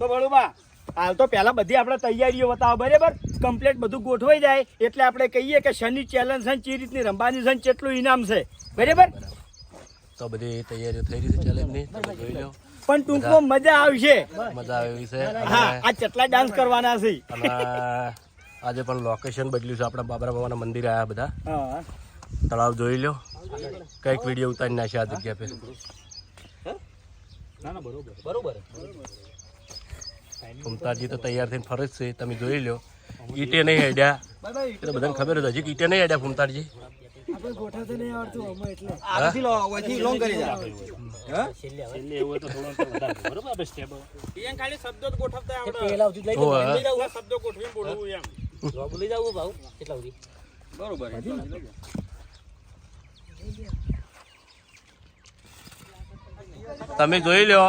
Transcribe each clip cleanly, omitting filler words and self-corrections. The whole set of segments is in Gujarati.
તો બળુબા હાલ તો પહેલા બધી આપણે તૈયારીઓ બતાવો બરાબર કમ્પ્લીટ બધું ગોઠવાઈ જાય એટલે આપણે કહીએ કે શનિ ચેલેન્જ છે ચી રીતની રમવાની છે કેટલું ઇનામ છે બરાબર તો બધી તૈયારીઓ થઈ રહી છે ચેલેન્જ ની તમે જોઈ લો પણ ટૂંકમાં મજા આવશે મજા આવે એવી છે હા આ કેટલા ડાન્સ કરવાના છે અને આજે પણ લોકેશન બદલ્યું છે આપણા બાબરા બાબાના મંદિર આયા બધા હા તળાવ જોઈ લો કઈક વિડીયો ઉતારી નાખશે આ જગ્યા પર ના બરોબર બરોબર ફૂમતાજી તો તૈયાર થઈને ફરજ છે તમે જોઈ લો ઈટે નહીં હેડ્યા એટલે બધાને ખબર હતી હજી ઈટે નહીં હેડ્યા ફૂમતાજી ખાલી શબ્દો જ ગોઠવતા પેલા સુધી લઈ આવડે શબ્દો ગોઠવીને બોલવું એમ લઈ જાવ ભાવ કેટલા સુધી બરોબર તમે જોઈ લો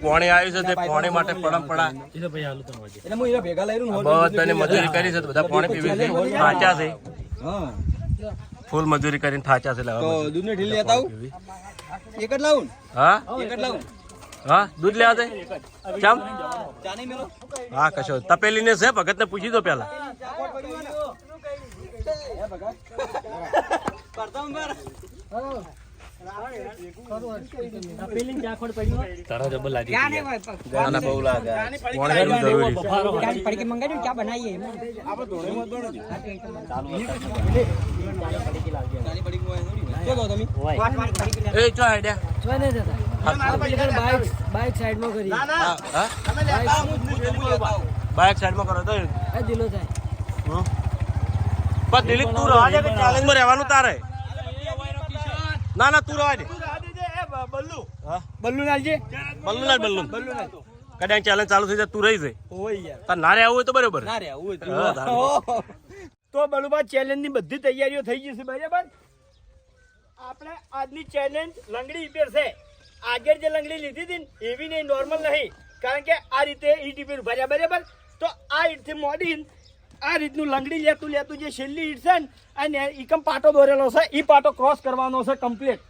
પોણી આવ્યું છે તે પોણી માટે પડમપડા બધાને મજૂરી કરી છે તો બધા પોણી પીવી છે થાચા છે ફૂલ મજૂરી કરીને થાચા છે દૂધને ઢીલ લેતા આવું એક જ લાવું હા એક જ લાવું હા દૂધ લેવા દે ચમ ચા નહીં મેલો હા કશો તપેલી ને છે ભગત ને પૂછી દો પેલા તારા જબર લાગી ગાના બહુ લાગે પોણી પીવું જરૂરી એ ચો હેડ્યા બાઇક સાઈડમાં કરી બાઇક સાઈડમાં કરો તો દિલો થાય પણ દિલીપ તું રહેવા દે કે ચેલેન્જમાં રહેવાનું તારે ના ના તું રહેવા દે બલ્લુ નાલજી બલ્લુ ના બલ્લુ કદાચ ચેલેન્જ ચાલુ થઈ જાય તું રહી જાય તાર ના રહેવું હોય તો બરોબર તો બલુબા ચેલેન્જ ની બધી તૈયારીઓ થઈ ગઈ છે બરાબર આપણે આજની ચેલેન્જ લંગડી ઉપર છે આગળ જે લંગડી લીધી હતી ને એવી નહીં નોર્મલ નહીં કારણ કે આ રીતે ઈટ ઉપર ઉભા રહ્યા બરાબર તો આ ઈટથી મોડી આ રીતનું લંગડી લેતું જે છેલ્લી ઈટ છે ને અને ઈકમ પાટો દોરેલો છે એ પાટો ક્રોસ કરવાનો છે કમ્પ્લીટ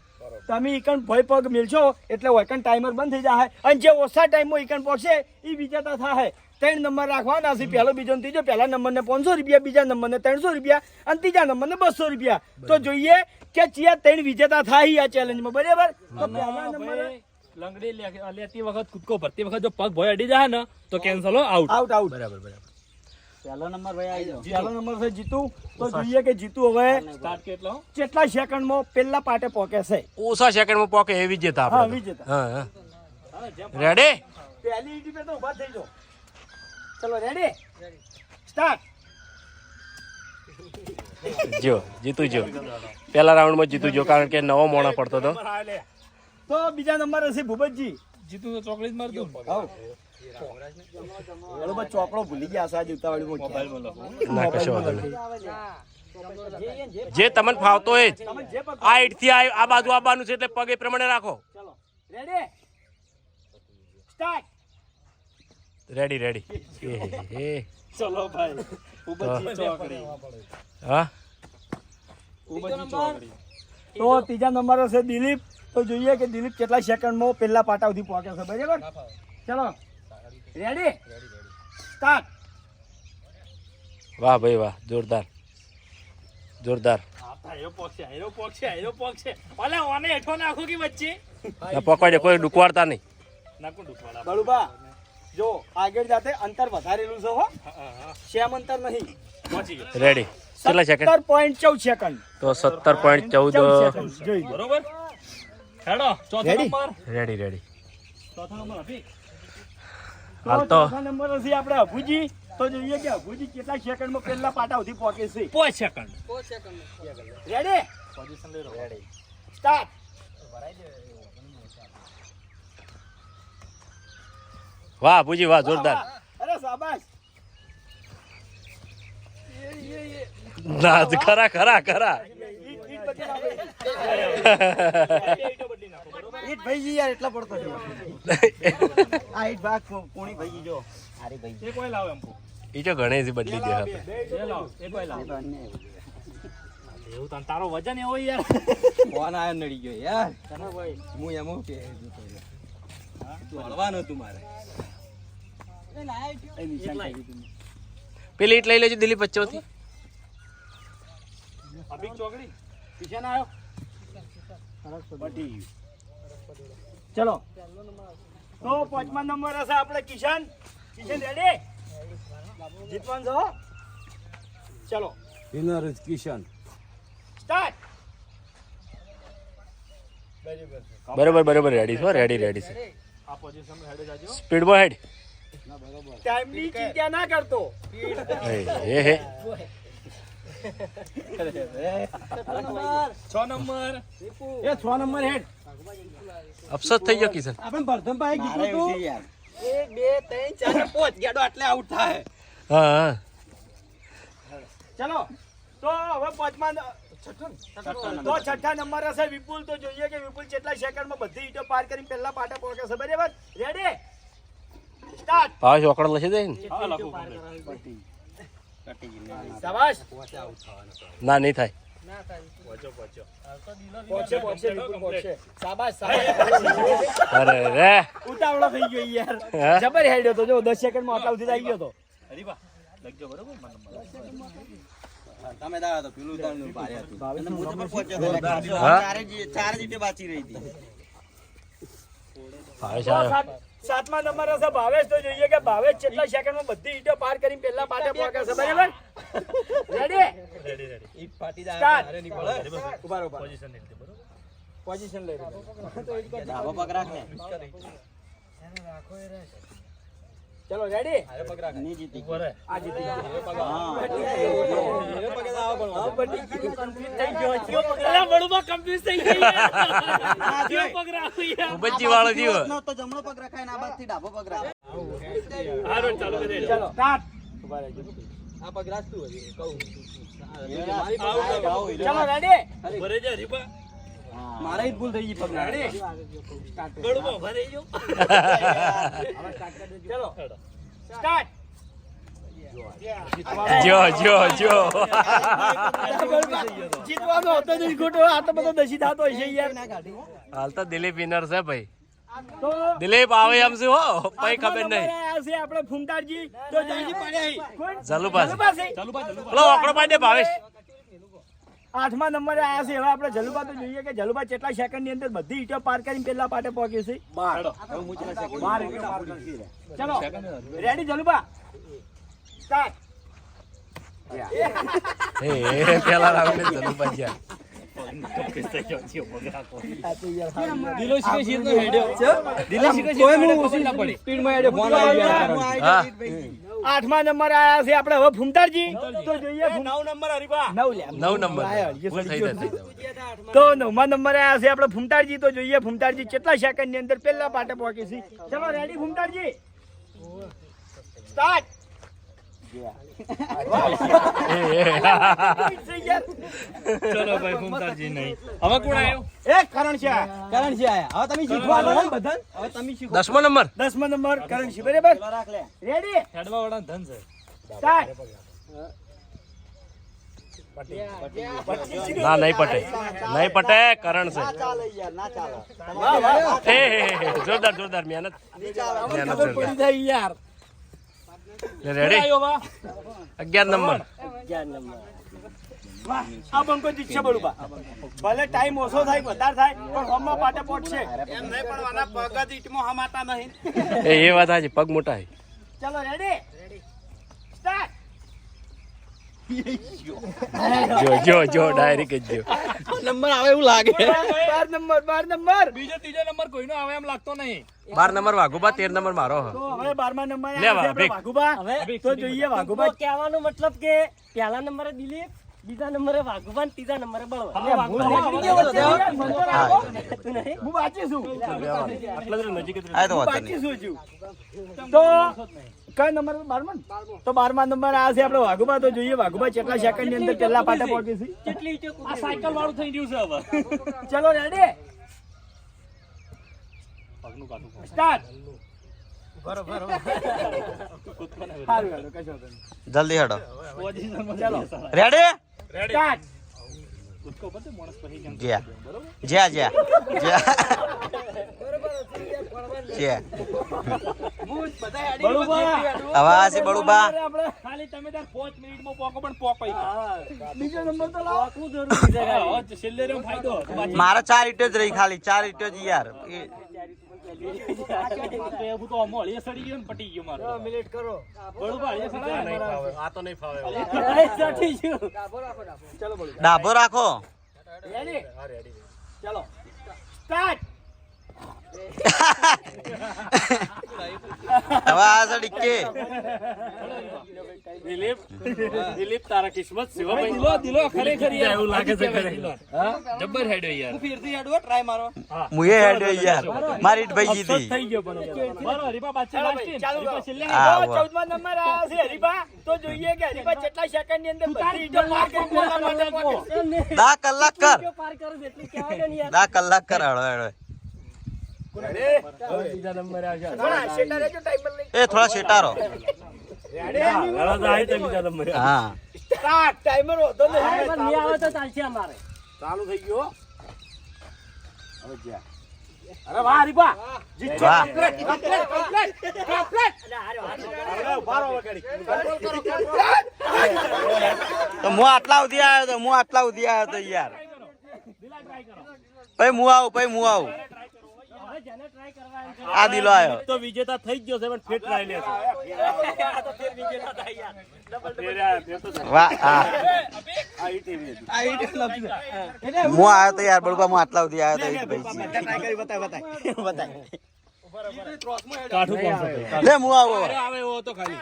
તમે ઈકણ ભય પગ મિલશો એટલે ઓઈકણ ટાઈમર બંધ થઈ જાય અને જે ઓછા ટાઈમમાં ઈકણ પહોંચશે એ વિજેતા થાય 3 નંબર રાખવાના છે પહેલો બીજો ત્રીજો પહેલા નંબરને 500 રૂપિયા બીજા નંબરને 300 રૂપિયા અને ત્રીજા નંબરને 200 રૂપિયા તો જોઈએ કે ચિયા 3 વિજેતા થાય આ ચેલેન્જમાં બરાબર તો પહેલા નંબરે લંગડી લેતી વખત કૂદકો ભરતી વખત જો પગ ભય અડી જાય ને તો કેન્સલ આઉટ આઉટ બરાબર બરાબર પહેલો નંબર ભાઈ આવી જાવ પહેલો નંબર છે જીતુ તો જોઈએ કે જીતુ હવે સ્ટાર્ટ કેટલો કેટલા સેકન્ડમાં પહેલા પાટે પહોંચે છે ઓછા સેકન્ડમાં પોકે એવી જતા હા આપણે વિજેતા હા રેડી પહેલી ઈટી પે તો ઊભા થઈ જાઓ ચલો રેડી સ્ટાર્ટ જો જીતું જો પહેલા રાઉન્ડમાં જીતું જો કારણ કે નવો મોણા પડતો હતો તો બીજા નંબર હશે ભૂપતજી જીતું તો ચોકલેટ માર દઉં બરોબર ચોકડો ભૂલી ગયા છે આજે ઉતાવળીમાં મોબાઈલમાં ના કશો વાંધો નહીં જે તમને ફાવતો હોય જ આ ઈટ થી આ બાજુ આવવાનું છે એટલે પગ એ પ્રમાણે રાખો ચલો રેડી સ્ટાર્ટ રેડી રેડી ચલો ભાઈ ભૂપતજી ચોકડી હા તો ત્રીજા નંબર હશે દિલીપ તો જોઈએ કે દિલીપ કેટલા સેકન્ડમાં પહેલા પાટા સુધી પહોંચે છે બરાબર ચલો રેડી સ્ટાર્ટ વાહ ભાઈ વાહ જોરદાર જોરદાર પકવાડે કોઈ ડુકવાડતા નહીં બળુબા જો આગળ જાતે અંતર વધારેલું છે હો સેમ અંતર નહીં રેડી કેટલા સેકન્ડ 17.14 સેકન્ડ તો 17.14 જોઈ બરોબર હેડો ચોથો Ready? નંબર રેડી રેડી ચોથો નંબર અભી હાલ તો ચોથા નંબર હશે આપણે અભુજી તો જોઈએ કે અભુજી કેટલા સેકન્ડમાં પહેલા પાટા સુધી પહોંચે છે 5 સેકન્ડ રેડી પોઝિશન લઈ લો રેડી સ્ટાર્ટ વાહ ભુજી વાહ જોરદાર અરે શાબાશ ના ખરા ખરા ખરા ઈટ ભાઈ યાર એટલા પડતો છે આ ઈટ ભાગ કોણી ભાઈ જો અરે ભાઈ એ કોઈ લાવ એમ એ જો ગણેશ બદલી દે આપણે એ લાવ એ કોઈ લાવ એવું તારો વજન એવો યાર ફોન આયો નડી ગયો યાર તને ભાઈ હું એમ કે તું હળવાનું તું મારે પેલી ઈટ લઈ લેજો દિલીપ વચ્ચેથી. અભિક ચોકડી કિશન આવ્યો પટી ગયું. ચલો તો પાંચમા નંબર હશે આપણે કિશન. કિશન રેડી જીતવાનું છો. ચલો વિનર ઇઝ કિશન. સ્ટાર્ટ. બરોબર રેડી છો, રેડી છે. આ પોઝિશન હેડે જાજો. સ્પીડમાં હેડ. ટાઈમની ચિંતા ના કરતો. હે હે 6 નંબર. એ 6 નંબર હેડ. અફસોસ થઈ ગયો કિશન. આપણે ભરતમભાઈ કીધું તું 1 2 3 4 5 ગેડો આટલે આઉટ થાય. હા ચલો તો હવે પાંચમા તો છઠ્ઠા નંબર હશે વિપુલ. તો જોઈએ કે વિપુલ કેટલા સેકન્ડમાં બધી ઈટો પાર કરીને પહેલા પાટા પહોંચે છે. બરાબર રેડી સ્ટાર્ટ. ભાવ ચોકડ લખી દે ને. શાબાશ. ના નહીં થાય. પહોંચે વિપુલ પહોંચે. શાબાશ શાબાશ. અરે રે ઉતાવળો થઈ ગયો યાર. હા? જબર હેડ્યો તો જો 10 સેકન્ડમાં આટલા સુધી આવી ગયો તો. હરીબા લખજો બરોબર મારો નંબર. તમે દાવા તો પેલું ઉતારનું ભારે હતું. અને હું તો પહોંચ્યો તો હા? ચાર જ ઈટે બાકી રહી હતી. ભાવેશ તો આવ્યો. સાતમા નંબર હશે ભાવેશ. તો જોઈએ કે ભાવેશ કેટલા સેકન્ડમાં બધી ઈટો પાર કરીને પહેલા પાટા પહોંચે છે. બરાબર રેડી રેડી. ઈટ ફાટી જાય સ્ટાર્ટ. ભારે નહીં પડે. ઉભા ઉભા પોઝિશન નહીં લીધી બરોબર. પોઝિશન લઈ લો. ધાબો પગ રાખ ને. ચલો રેડી નહીં જીતી. ઉપર હે. આ જીતી ગયો. હા. ઉબજી વાળો જીવો. તો જમણો પગ રખાય ને આ બાજુથી ડાબો પગ રાખ. ચાલુ કરી ચલો સ્ટાર્ટ. આ પગ રાખતું હોય કહું. ચલો રેડી ભરે જા હરીબા. મારે જ ભૂલ થઈ ગઈ પગ રેડી ગળુમાં ભરે ગયો. ચલો સ્ટાર્ટ. જો જીતવાનો હતો જ ખોટો. આ તો બધો દસી થતો હશે યાર. હાલ તો દિલીપ વિનર છે ભાઈ. તો દિલીપ આવે એમ શું હો ભાઈ ખબર નહીં. છે આપણે ફૂમતાજી. તો જલ્દી પડ્યા જલુભા છે. જલુબા પેલો ઓકડો પાડે ભાવેશ. 8મા નંબરે આયા છે. હવે આપણે જલુબા તો જોઈએ કે જલુબા કેટલા સેકન્ડ ની અંદર બધી ઈટો પાર કરીને પેલા પાટે પહોંચે છે. 12 ચલો રેડી જલુબા સ્ટાર્ટ. એ પેલા રાઉન્ડ જલુભા ગયા. હા 8મા નંબર આયા છે આપણે હવે ફૂમતાજી. તો જોઈએ 9 નંબર હરીબા 9 લે 9 નંબર ભૂલ થઈ જાય. તો 9મા નંબરે આયા છે આપણે ફૂમતાજી. તો જોઈએ ફૂમતાજી કેટલા સેકન્ડ ની અંદર પહેલા પાટે પહોંચે છે. ચલો રેડી ફૂમતાજી સ્ટાર્ટ. ચલો ભાઈ ફૂમતાજી નહીં. હવે કોણ આવ્યો? એક કરણ છે હવે તમે શીખવાનું હો બધા. હવે તમે શીખો. 10મો નંબર. 10મા નંબર કરણ છે. બરાબર રાખ લે. રેડી હેડવા વાળા ધન છે. સ્ટાર્ટ. ના નહીં પટે. નહીં પટે કરણ છે. ચાલે યાર ના ચાલે. વાહ વાહ હે જોરદાર મહેનત. મહેનત ખબર પડી જાય યાર. રેડી આવ્યો વા. 11 નંબર. વાહ આ બંકો જીતશે બળુબા. ભલે ટાઈમ ઓછો થાય વધારે થાય પણ હોમમાં પાટે પહોંચશે. એમ નહીં પણ આના પગ જ ઈટમાં હમાતા નહીં. એ વાત આજે પગ મોટા છે. ચલો રેડી સ્ટાર્ટ. જો ડાયરેક્ટ જ જો. નંબર આવે એવું લાગે. 12 નંબર બીજો ત્રીજો નંબર કોઈનો આવે એમ લાગતો નહીં. 12 નંબર વાઘુબા, 13 નંબર મારો. તો હવે 12મા નંબરે લે આવ્યા છે આપણે ભાઈ. વાઘુબા. તો જોઈએ વાઘુબા કહેવાનો મતલબ કે પહેલા નંબરે દિલીપ, બીજા નંબરે વાઘુબા, ત્રીજા નંબરે બળવા. હું વાંચી છું. આ તો હું વાંચી છું હજુ. તો કઈ નંબર 12મા? તો 12મા નંબર આ છે આપણે વાઘુબા. તો જોઈએ વાઘુબા કેટલા સેકન્ડ ની અંદર પહેલા પાટે પહોંચે છે. કેટલી ઈંટો આ સાયકલ વાળું થઈ ગયું છે હવે. ચલો રેડી સ્ટાર્ટ. જલ્દી હેડો. પોઝિશનમાં ચલો રેડી સ્ટાર્ટ. કૂદકો ભરતે માણસ પછી કેમ જ્યાં બરોબર જ્યાં જ્યાં જ્યાં બળુબા. હવે આ છે બળુબા ખાલી તમે તાર 5 મિનિટમાં પોકો પણ પોકાઈ બીજો નંબર તો લાવો. શું જરૂરી છે કાંઈ? હા છેલ્લે રેમ ફાયદો મારે 4 ઈંટો જ રહી ખાલી 4 ઈંટો જ યાર તો એવું તો મોળી સડી ગયો ને પટી ગયો મારો 10 મિનિટ કરો. બળુબા એ સડાય આ તો નહીં ફાવે ચટી ગયું. ડાભો રાખો રેડી? ચાલો સ્ટાર્ટ. હવે આ છે ડિક્કે દિલીપ તારા કિસ્મત છે હો ભાઈ દિલો ખરેખર યાર એવું લાગે છે ખરે હા જબ્બર હેડ્યો યાર મુએ હેડ્યો યાર મારી ઈટ ભાઈ જીતી થઈ ગયો પણ બરો હરીબા બાદશાહ ચાલો લાસ્ટ ભાઈ, ચાલુ હરીબા કરો. છેલ્લે હા, તો બોલ. 14મા નંબર આવ્યો છે હરીબા. તો જોઈએ કે હરીબા કેટલા સેકન્ડ ની અંદર બધી ઈંટો પાર કરી બોલવા માટે પહોંચે. દા કલાક કર પાર કરો છે એટલું કહેવાય ને યાર. 10 કલાક કર હળો હળો બીજા નંબરે આવશે થોડા શેટા રહેજો, timer લઈ. એ થોડા શેટારો લડા તો આવી તો બીજા નંબરે હા સ્ટાર્ટ. ટાઈમર હોતો હા, નહીં. પણ નહીં આવે તો ચાલશે અમારે. ચાલુ થઈ ગયો હવે જ્યાં અરે વાહ હરીબા વાહ તો હું આટલા સુધી આવ્યો તો યાર પછી હું આવું હવે જેને ટ્રાય કરવા એમ છે. આ દિલો આવ્યો તો વિજેતા થઈ જ ગયો છે પણ ફેટ ટ્રાય લે છે વાહ હા હું આવ્યો તો યાર બળબા હું આટલા સુધી આવ્યો તો ભાઈ કાઠું કોણ છે લે હું આવું હવે. આવે એવો તો ખાલી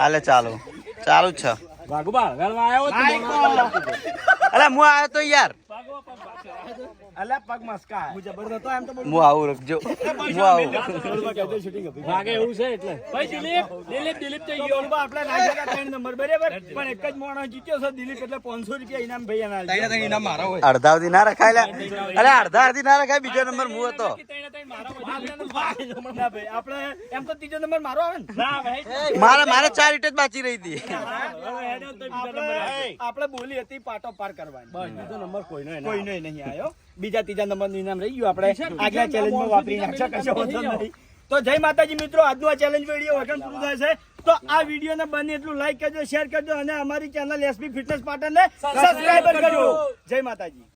હાલે ચાલુ ચાલુ જ છે વાઘુબા વેલમાં આવ્યો તો અરે હું આવ્યો તો યાર અલ્યા પગ મસ્કા. હું જબરદસ્ત હતો એમ તો બોલ. હું આવું રખજો હું આવું વાગે એવું છે એટલે ભાઈ દિલીપ થઈ ગયો બોલબા આપણે નાખ્યા હતા 3 નંબર બરાબર, પણ એક જ માણસ જીત્યો છે દિલીપ, એટલે 500 રૂપિયા ઇનામ ભાઈ એના આલજો. અડધા સુધી ના રખાય લે અરે અડધા અડધી ના રખાય બીજો નંબર હું હતો ના ભાઈ, આપણે એમ તો ત્રીજો નંબર મારો આવે ને. ના ભાઈ મારે 4 ઈટ જ બાકી રહી હતી આપણે બોલી હતી પાટો પાર કરવાની. બીજો નંબર કોઈનો કોઈનો નહીં આવ્યો. બીજા ત્રીજા નંબરનું ઇનામ રહી ગયું. આપણે આગલા ચેલેન્જમાં વાપરી નાખશો, કશો વાંધો નહીં. તો જય માતાજી મિત્રો, આજનું આ ચેલેન્જ વિડીયો વગર પૂરું થાય છે. તો આ વિડીયોને બને એટલું લાઈક કરજો, શેર કરજો અને અમારી ચેનલ એસપી ફિટનેસ પાટણને સબસ્ક્રાઇબ કરજો. જય માતાજી.